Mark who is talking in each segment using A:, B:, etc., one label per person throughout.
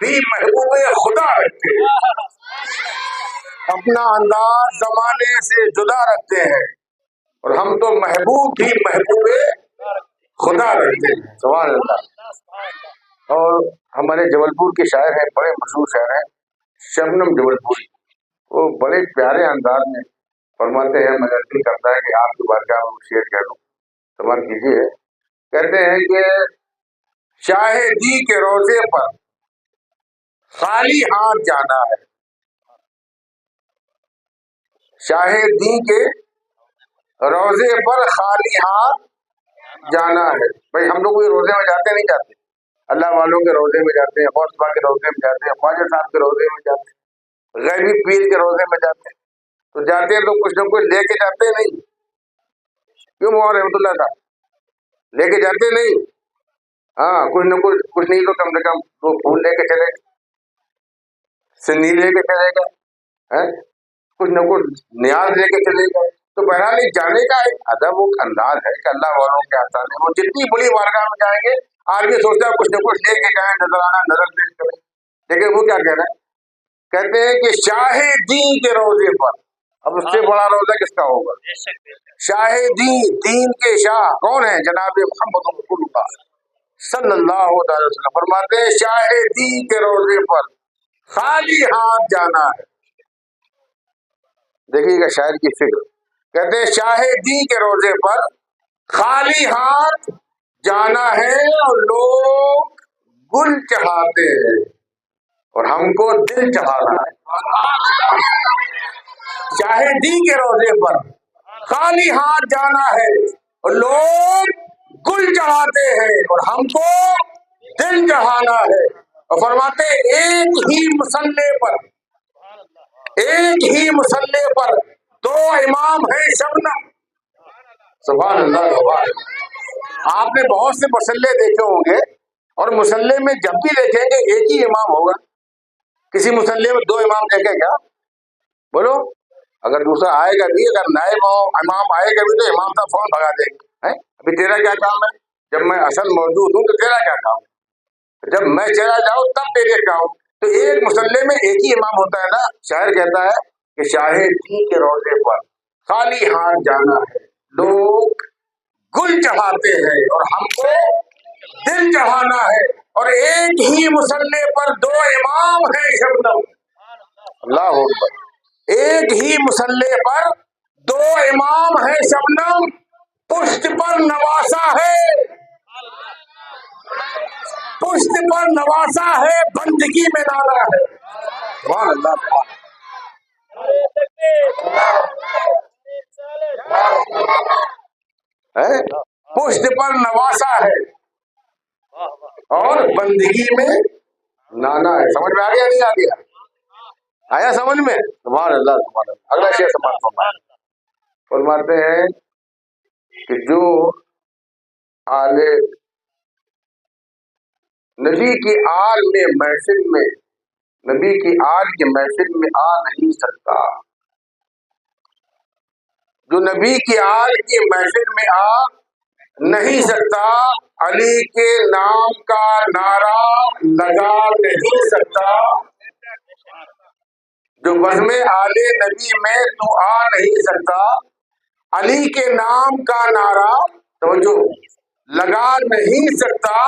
A: بھی محبوب خدا رکھتے ہیں، اپنا انداز زمانے سے جدا رکھتے ہیں، اور ہم تو محبوب بھی محبوب خدا رکھتے ہیں۔ سبحان اللہ۔ اور ہمارے جبل پور کے شاعر ہیں، بڑے مشہور شاعر ہیں، شبنم جبل پوری، وہ بڑے پیارے انداز میں فرماتے ہیں، مگر دل کرتا ہے کہ آپ کی بارگاہ میں شعر کہہ دوں، سمجھ کیجیے۔ کہتے ہیں کہ شاہدی کے روزے پر خالی ہاتھ جانا ہے، شاہدی کے روزے پر خالی ہاتھ جانا ہے۔ بھائی ہم لوگ کوئی روزے میں جاتے نہیں جاتے؟ اللہ والوں کے روزے میں جاتے ہیں، غوث پاک کے روزے میں جاتے ہیں، خواجہ صاحب کے روزے میں جاتے ہیں، غیبی پیر کے روزے میں جاتے ہیں، تو جاتے ہیں تو کچھ نہ کچھ لے کے جاتے نہیں؟ کیوں مولانا رحمۃ اللہ صاحب لے کے جاتے نہیں؟ ہاں، کچھ نہ کچھ نہیں تو کم سے کم وہ پھول لے کے چلے گئے، سنی لے کے چلے گئے، کچھ نہ کچھ نیاز لے کے چلے گئے۔ تو بہرحال جانے کا ایک ادب و انداز ہے کہ اللہ والوں کے آسان ہے، وہ جتنی بڑی بارگاہ میں جائیں گے آدمی سوچتا ہے کچھ نہ کچھ لے کے جائیں، نظر آنا، نظر پیش کریں، لیکن وہ کیا کہہ رہے ہیں؟ کہتے ہیں کہ شاہ دین کے روزے پر، اب اس سے بڑا روزہ کس کا ہوگا؟ شاہ دین، دین کے شاہ کون ہیں؟ جناب محمد رسول اللہ صلی اللہ علیہ وسلم فرماتے ہیں شاہ دین کے روزے پر خالی ہاتھ جانا ہے۔ دیکھیے گا شاعر کی فکر، کہتے ہیں شاہ دین کے روزے پر خالی ہاتھ جانا ہے، اور لوگ گل چڑھاتے ہیں اور ہم کو دل چڑھانا ہے۔ شاہدی کے روزے پر خالی ہاتھ جانا ہے اور لوگ گل چڑھاتے ہیں اور ہم کو دل چڑھانا ہے، اور فرماتے ایک ہی مسلح پر دو امام ہیں شبنم۔ سبحان اللہ، سبحان اللہ۔ آپ نے بہت سے مسلح دیکھے ہوں گے، اور مسلح میں جب بھی دیکھیں گے ایک ہی امام ہوگا۔ کسی مسلح میں دو امام دیکھے کیا؟ بولو، اگر دوسرا آئے گا بھی، اگر نائب امام آئے گا بھی تو امام صاحب فون بھگا دیں گے، ابھی تیرا کیا کام ہے؟ جب میں اصل موجود ہوں تو تیرا کیا کام ہے؟ جب میں چلا جاؤں تب تیرے کام۔ تو ایک مسلح میں ایک ہی امام ہوتا ہے نا۔ شاعر کہتا ہے کہ شاہدی کے روزے پر خالی ہاتھ جانا ہے، لوگ گل چڑھاتے ہیں اور ہم کو دل چڑھانا ہے، اور ایک ہی مسلح پر دو امام ہیں شبنم۔ اللہ اکبر۔ ایک ہی مسلح پر دو امام ہیں شبنم، پشت پر نواسا ہے، پشت پر نواسا ہے، بندگی میں نالا ہے۔ سبحان اللہ۔ پشت پر نواسا ہے اور بندگی میں نانا ہے۔ سمجھ میں آ گیا نہیں آ گیا؟ آیا سمجھ میں؟ سبحان اللہ، سبحان اللہ۔ اگلا شعر سمجھ فرماتے ہیں کہ جو آل نبی کی آل میں محفل میں، نبی کی آل کی محفل میں آ نہیں سکتا، جو نبی کی آل کی محفل میں آ نہیں سکتا، علی کے نام کا نعرہ لگا نہیں سکتا، جو بزم آل نبی میں تو آ نہیں سکتا، علی کے نام کا نعرہ توجہ لگا نہیں سکتا،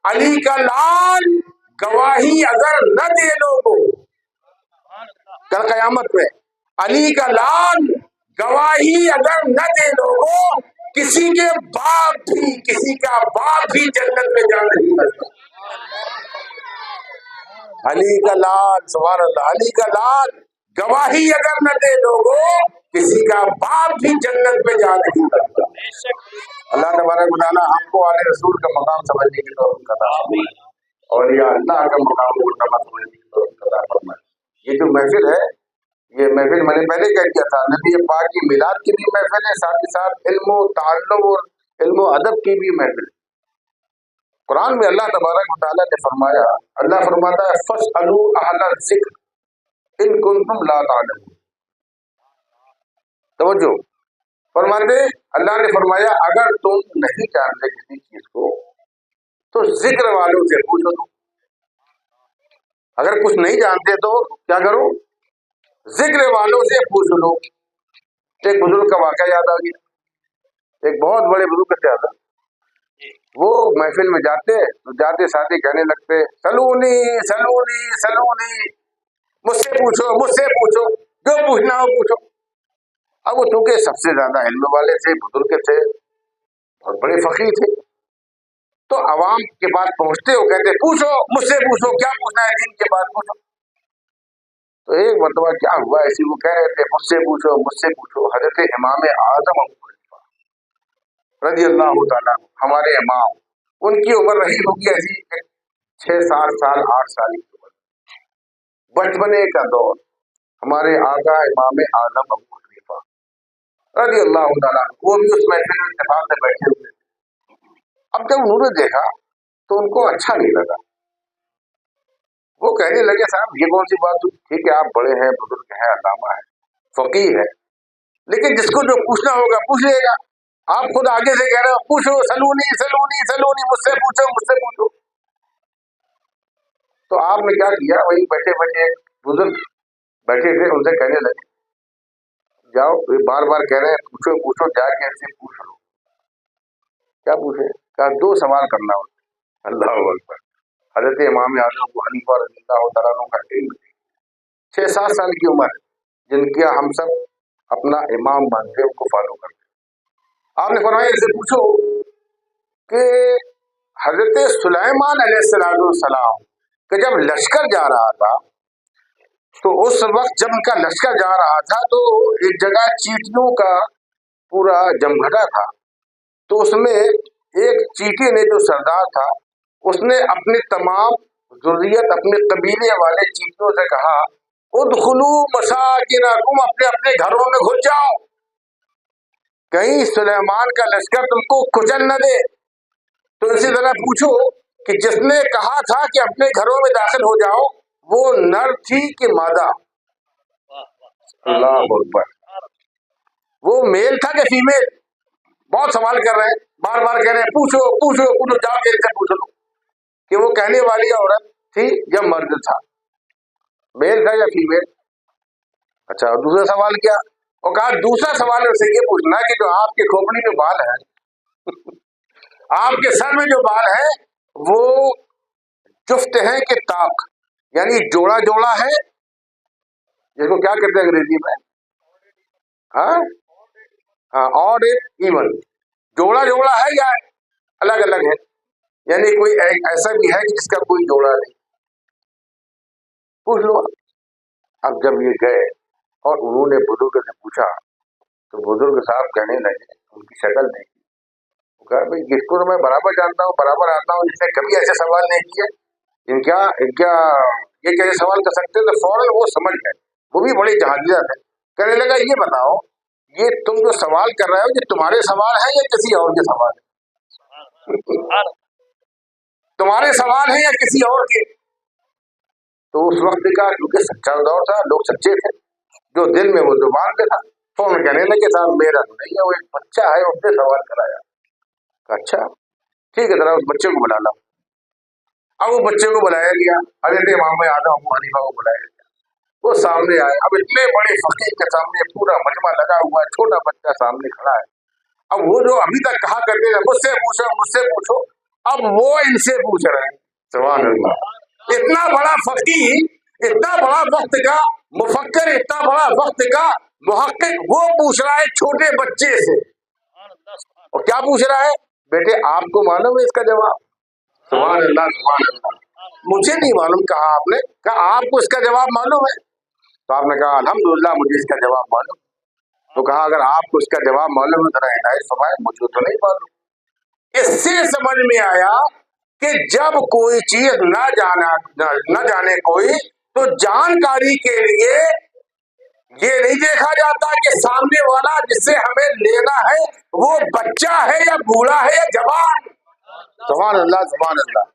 A: علی کا لال گواہی اگر نہ دے لوگوں، کل قیامت میں علی کا لال گواہی اگر نہ دے لوگوں، کسی کے باپ بھی، کسی کا باپ بھی جنت میں جا نہیں سکتا۔ علی کا لال، سبحان اللہ، علی کا لال گواہی اگر نہ دے لوگوں، کسی کا باپ بھی جنت میں جا نہیں سکتا۔ اللہ تبارک و تعالیٰ ہم کو آل رسول کا مقام سمجھنے کی توفیق عطا فرمائے، اور یا اللہ کا مقام سمجھنے کی توفیق عطا فرمائے۔ یہ جو محفل ہے، یہ محفل میں نے پہلے کہہ دیا تھا، نبی پاک کی میلاد کی بھی محفل ہے، ساتھ ہی ساتھ علم و تعلم اور علم و ادب کی بھی محفل ہے۔ قرآن میں اللہ تبارک و تعالیٰ نے فرمایا، اللہ فرماتا ہے فَاسْأَلُوا أَهْلَ الذِّكْرِ إِن كُنتُمْ لَا تَعْلَمُونَ۔ توجہ فرماتے، اللہ نے فرمایا اگر تم نہیں جانتے کسی چیز کو تو ذکر والوں سے پوچھو۔ اگر کچھ نہیں جانتے تو کیا کرو؟ ذکر والوں سے پوچھ لو. ایک بزرگ کا واقعہ یاد آ گیا. ایک بہت بڑے بزرگ سے آتا, وہ محفل میں جاتے تو جاتے ساتھی کہنے لگتے سلونی سلونی سلونی, مجھ سے پوچھو مجھ سے پوچھو, جو پوچھنا ہو پوچھو. اب وہ چونکہ سب سے زیادہ علم والے تھے, بزرگ تھے اور بڑے فقیر تھے, تو عوام کے پاس پہنچتے ہو کہتے پوچھو مجھ سے پوچھو, کیا پوچھنا ہے دین کے بعد پوچھو. تو ایک مرتبہ کیا ہوا ایسی, وہ کہہ رہے تھے مجھ سے پوچھو مجھ سے پوچھو. حضرت امام اعظم رضی اللہ تعالیٰ ہمارے امام, ان کی عمر رہی ہوگی ایسی 6-7 سال 8 سال کی عمر, بچپنے کا دور. ہمارے آقا امام اعظم ابو حنیفہ رضی اللہ تعالیٰ وہ بھی اس محفل میں اتفاق سے بیٹھے ہوئے تھے. اب جب انہوں نے دیکھا تو ان کو اچھا نہیں لگا. وہ کہنے لگے صاحب یہ کون سی بات ہوئی, ٹھیک ہے آپ بڑے ہیں, بزرگ ہیں, علامہ ہیں, فقیہ ہے, لیکن جس کو جو پوچھنا ہوگا پوچھ لے گا. آپ خود آگے سے کہہ رہے ہو پوچھو سلونی سلونی سلونی, مجھ سے پوچھو مجھ سے پوچھو. تو آپ نے کیا کیا, وہی بیٹھے بیٹھے بزرگ بیٹھے تھے, ان سے کہنے لگے جاؤ, بار بار کہہ رہے ہیں پوچھو پوچھو, جا کے ایسے پوچھ لو. کیا پوچھے؟ کہا 2 سوال کرنا ہوتا. اللہ اکبر. حضرت امام اعظم ابو حنیفہ رضی اللہ تعالیٰ عنہ کا علم 6-7 سال کی عمر, جن کا ہم سب اپنا امام مانتے, ان کو فالو کرتے. آپ نے فرمایا اسے پوچھو کہ حضرت سلیمان علیہ السلام کہ جب لشکر جا رہا تھا, تو اس وقت جب ان کا لشکر جا رہا تھا تو ایک جگہ چیٹیوں کا پورا جمگھٹا تھا. تو اس میں ایک چیٹی نے جو سردار تھا, اس نے اپنے تمام ذریت اپنے قبیلے والے چیٹیوں سے کہا ادخلوا مساکنکم, اپنے اپنے گھروں میں گھس جاؤ, کہیں سلیمان کا لشکر تم کو کچل نہ دے. تو اسی طرح پوچھو کہ جس نے کہا تھا کہ اپنے گھروں میں داخل ہو جاؤ, وہ نر تھی کہ مادہ؟ اللہ اکبر. وہ میل تھا کہ فیمیل؟ بہت سوال کر رہے ہیں, بار بار کہہ رہے ہیں پوچھو پوچھو پوچھو, جاؤ میل سے پوچھ لو کہ وہ کہنے والی عورت تھی یا مرد تھا, میل تھا یا فیمیل. اچھا, اور دوسرا سوال کیا؟ اور کہا دوسرا سوال اسے یہ پوچھنا کہ جو آپ کے کھوپڑی میں بال ہیں, آپ کے سر میں جو بال ہیں, وہ جفت ہیں کہ طاق, یعنی جوڑا جوڑا ہے, جس کو کیا کہتے ہیں انگریزی میں, ہاں اور ایون, جوڑا جوڑا ہے یا الگ الگ ہے, یعنی کوئی ایسا بھی ہے کہ جس کا کوئی جوڑا نہیں. پوچھ لو. اب جب یہ گئے اور انہوں نے بزرگ سے پوچھا, تو بزرگ صاحب کہنے لگے, ان کی شکل دیکھی, کہا بھائی جس کو تو میں برابر جانتا ہوں, برابر آتا ہوں, جس نے کبھی ایسے سوال نہیں کیے, ان کیا یہ کیسے سوال کر سکتے ہیں. تو فوراً وہ سمجھ گئے, وہ بھی بڑے جہادیہ تھے. کہنے لگا یہ بتاؤ, یہ تم جو سوال کر رہے ہو یہ تمہارے سوال ہے یا کسی اور کے سوال ہے؟ تمہارے سوال ہیں یا کسی اور کے؟ تو اس وقت کا کیونکہ سچا دور تھا, لوگ سچے تھے, جو دل میں وہ زبان پہ تھا. فون کہنے لگے صاحب میرا تو نہیں ہے, وہ ایک بچہ ہے اس نے سوال کرایا. اچھا ٹھیک ہے, ذرا اس بچے کو بلا لاؤ. اب وہ بچے کو بلایا گیا, حضرت امام اعظم ابو حنیفہ کو بلایا گیا. وہ سامنے آئے. اب اتنے بڑے فقیر کے سامنے پورا مجمع لگا ہوا ہے, چھوٹا بچہ سامنے کھڑا ہے. اب وہ جو ابھی تک کہا کرتے تھے مجھ سے پوچھو مجھ سے پوچھو, اب وہ ان سے پوچھ رہے ہیں. سبحان اللہ. اتنا بڑا فقیر, اتنا بڑا وقت کا مفکر, اتنا بڑا وقت کا محقق, وہ پوچھ رہا ہے چھوٹے بچے سے. اور کیا پوچھ رہا ہے؟ بیٹے آپ کو معلوم ہے اس کا جواب؟ سبحان اللہ سبحان اللہ. مجھے نہیں معلوم. کہا آپ نے, کہا آپ کو اس کا جواب معلوم ہے؟ تو آپ نے کہا الحمدللہ مجھے اس کا جواب معلوم. تو کہا اگر آپ کو اس کا جواب معلوم ہے ذرا ہدایت فرمائیں, مجھے تو نہیں معلوم. اس سے سمجھ میں آیا کہ جب کوئی چیز نہ جانے کوئی, تو جانکاری کے لیے یہ نہیں دیکھا جاتا کہ سامنے والا جس سے ہمیں لینا ہے وہ بچہ ہے یا بوڑھا ہے یا جوان. سبحان اللہ سبحان اللہ.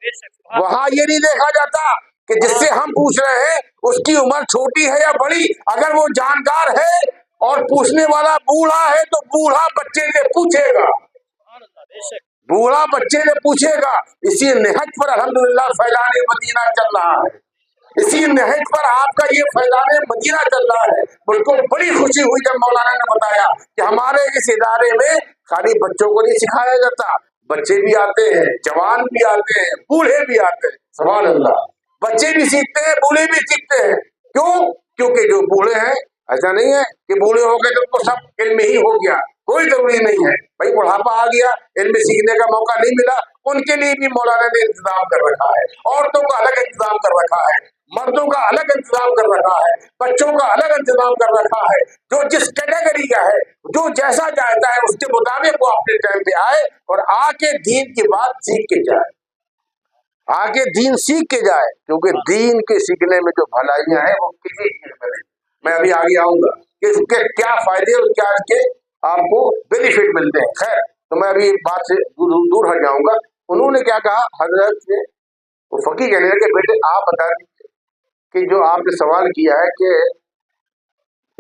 A: وہاں یہ نہیں دیکھا جاتا کہ جس سے ہم پوچھ رہے ہیں اس کی عمر چھوٹی ہے یا بڑی. اگر وہ جانکار ہے اور پوچھنے والا بوڑھا ہے تو بوڑھا بچے سے پوچھے گا, بوڑھا بچے سے پوچھے گا. اسی نہج پر الحمدللہ فیضان مدینہ چل رہا ہے. اسی نہج پر آپ کا یہ فیضان مدینہ چل رہا ہے. مجھ کو بڑی خوشی ہوئی جب مولانا نے بتایا کہ ہمارے اس ادارے میں خالی بچوں کو نہیں سکھایا جاتا, بچے بھی آتے ہیں, جوان بھی آتے ہیں, بوڑھے بھی آتے ہیں. سبحان اللہ. بچے بھی سیکھتے ہیں, بوڑھے بھی سیکھتے ہیں. کیوں؟ کیونکہ جو بوڑھے ہیں, ایسا نہیں ہے کہ بوڑھے ہو گئے تو ان کو سب علم ہی ہو گیا, کوئی ضروری نہیں ہے بھائی. بڑھاپا آ گیا, علم سیکھنے کا موقع نہیں ملا, ان کے لیے بھی مولانا نے انتظام کر رکھا ہے. عورتوں کا الگ انتظام کر رکھا ہے, مردوں کا الگ انتظام کر رکھا ہے, بچوں کا الگ انتظام کر رکھا ہے. جو جس کیٹیگری کا ہے, جو جیسا چاہتا ہے اس کے مطابق وہ اپنے ٹائم پہ آئے اور آ کے دین کی بات سیکھ کے جائے, آ کے دین سیکھ کے جائے. کیونکہ دین کے سیکھنے میں جو بھلائیاں ہیں وہ کسی چیز میں نہیں. میں ابھی آگے آؤں گا کہ اس کے کیا فائدے اور کیا اس کے آپ کو بینیفٹ ملتے ہیں. خیر, تو میں ابھی بات سے دور ہٹ جاؤں گا. انہوں نے کیا کہا, حضرت نے وہ فقیر کہنے لگے بیٹے آپ بتا دیجیے کہ جو آپ نے سوال کیا ہے کہ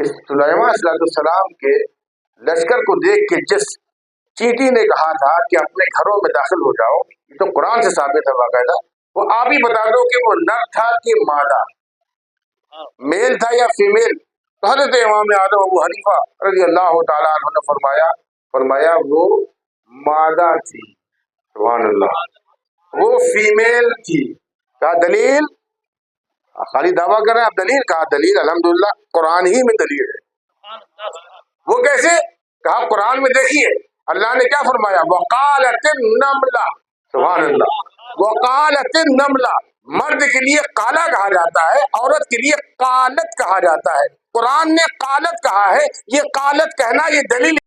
A: سلیمان علیہ السلام کے لشکر کو دیکھ کے جس چیٹی نے کہا تھا کہ اپنے گھروں میں داخل ہو جاؤ, یہ تو قرآن سے ثابت ہے باقاعدہ, وہ آپ ہی بتا دو کہ وہ نر تھا کہ مادہ, میل تھا یا فیمیل. حضرت امام اعظم ابو حنیفہ رضی اللہ تعالیٰ عنہ نے فرمایا وہ مادہ تھی. سبحان اللہ, وہ فیمیل تھی. کہا دلیل, خالی دعویٰ کر رہے ہیں آپ, دلیل کہا دلیل الحمدللہ قرآن ہی میں دلیل ہے. وہ کیسے؟ کہا قرآن میں دیکھیے اللہ نے کیا فرمایا, وقالت النملہ. سبحان اللہ, وقالت النملہ. مرد کے لیے کالا کہا جاتا ہے, عورت کے لیے قالت کہا جاتا ہے. قرآن نے قالت کہا ہے, یہ قالت کہنا یہ دلیل